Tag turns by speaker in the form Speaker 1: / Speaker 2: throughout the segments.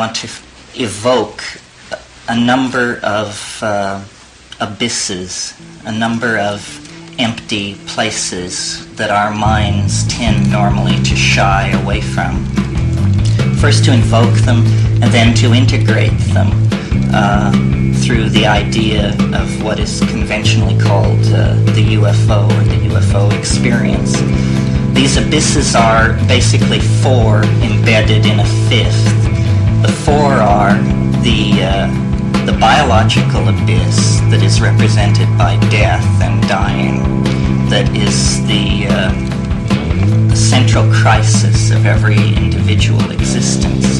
Speaker 1: want to evoke a number of abysses, a number of empty places that our minds tend normally to shy away from. First to invoke them, and then to integrate them through the idea of what is conventionally called the UFO or the UFO experience. These abysses are basically four embedded in a fifth. The four are the biological abyss that is represented by death and dying, that is the central crisis of every individual existence.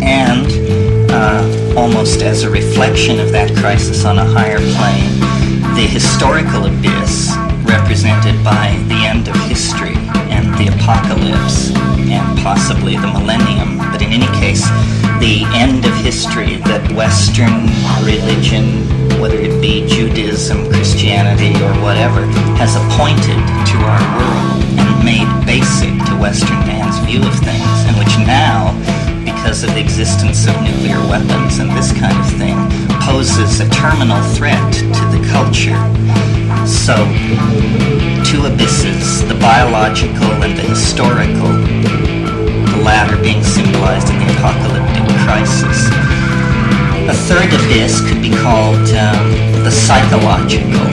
Speaker 1: And almost as a reflection of that crisis on a higher plane, the historical abyss represented by the end of history and the apocalypse and possibly the millennium, but in any case, the end of history that Western religion, whether it be Judaism, Christianity, or whatever, has appointed to our world and made basic to Western man's view of things, and which now, because of the existence of nuclear weapons and this kind of thing, poses a terminal threat to the culture. So, two abysses, the biological and the historical, the latter being symbolized in the apocalyptic crisis. A third abyss could be called the psychological,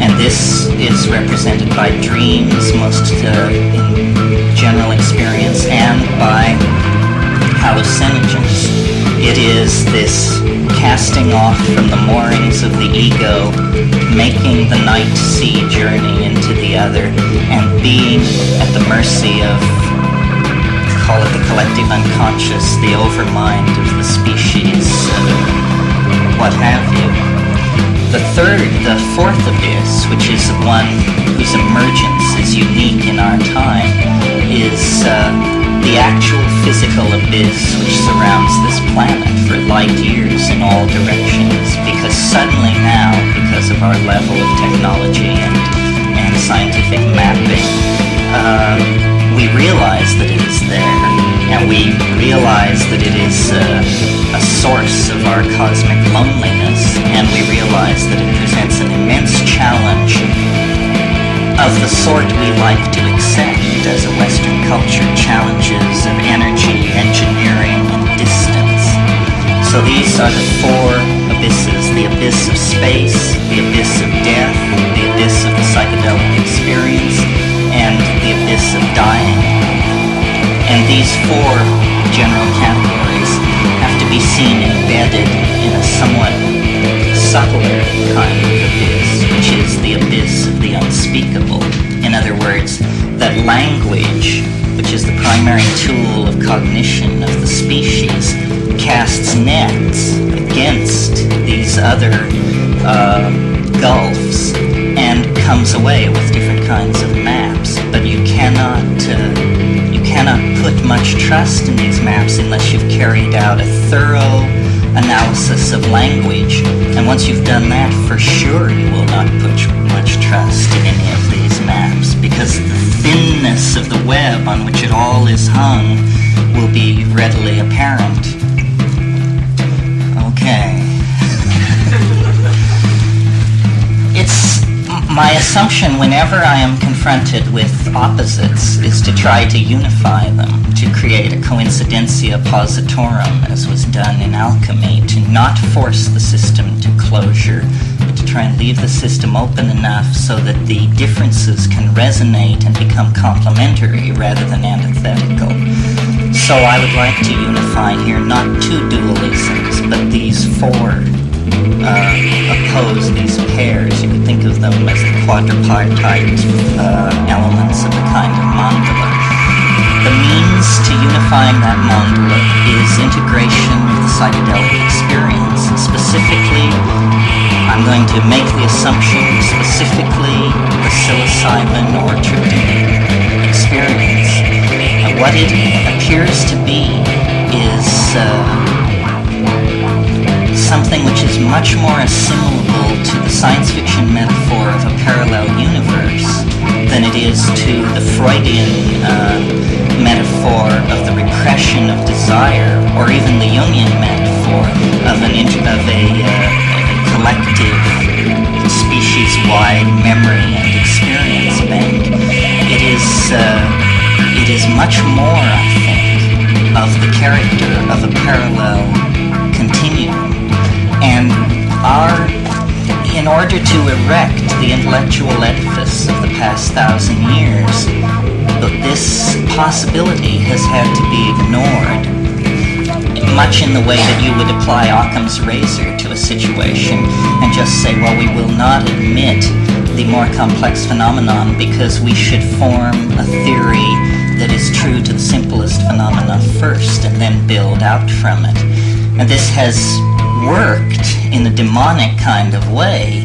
Speaker 1: and this is represented by dreams, most in general experience, and by hallucinogens. It is this casting off from the moorings of the ego, making the night sea journey into the other, and being at the mercy of, call it the collective unconscious, the overmind of the species, what have you. The fourth abyss, which is one whose emergence is unique in our time, is the actual physical abyss which surrounds this planet for light years in all directions, because suddenly now, because of our level of technology and scientific mapping, we realize that it is there, and we realize that it is a source of our cosmic loneliness, and we realize that it presents an immense challenge of the sort we like to accept as a Western culture, challenges of energy, engineering, and distance. So these are the four abysses: the abyss of space, the abyss of death, the abyss of the psychedelic experience, and the abyss of dying. And these four general categories have to be seen embedded in a somewhat subtler kind of abyss, which is the abyss of the unspeakable. In other words, that language, which is the primary tool of cognition of the species, casts nets against these other gulfs and comes away with different kinds of maps. But you cannot put much trust in these maps unless you've carried out a thorough analysis of language, and once you've done that, for sure you will not put much trust in any of these maps, because the thinness of the web on which it all is hung will be readily apparent. Okay. It's my assumption whenever I am confronted with opposites is to try to unify them, to create a coincidentia positorum, as was done in alchemy, to not force the system to closure, but to try and leave the system open enough so that the differences can resonate and become complementary rather than antithetical. So I would like to unify here not two dualisms, but these four oppose, these pairs. You could think of them as the quadripartite elements of the kind of mandala. The means to unifying that mandala is integration of the psychedelic experience. Specifically, I'm going to make the assumption, specifically the psilocybin or tryptamine experience. What it appears to be is something which is much more assimilable to the science fiction metaphor of a parallel universe than it is to the Freudian metaphor of the repression of desire, or even the Jungian metaphor of a collective species-wide memory and experience bend. It is much more, I think, of the character of a parallel continuum. And in order to erect the intellectual edifice of the past 1,000 years, this possibility has had to be ignored, much in the way that you would apply Occam's razor to a situation and just say, well, we will not admit the more complex phenomenon because we should form a theory that is true to the simplest phenomena first and then build out from it. And this has worked in a demonic kind of way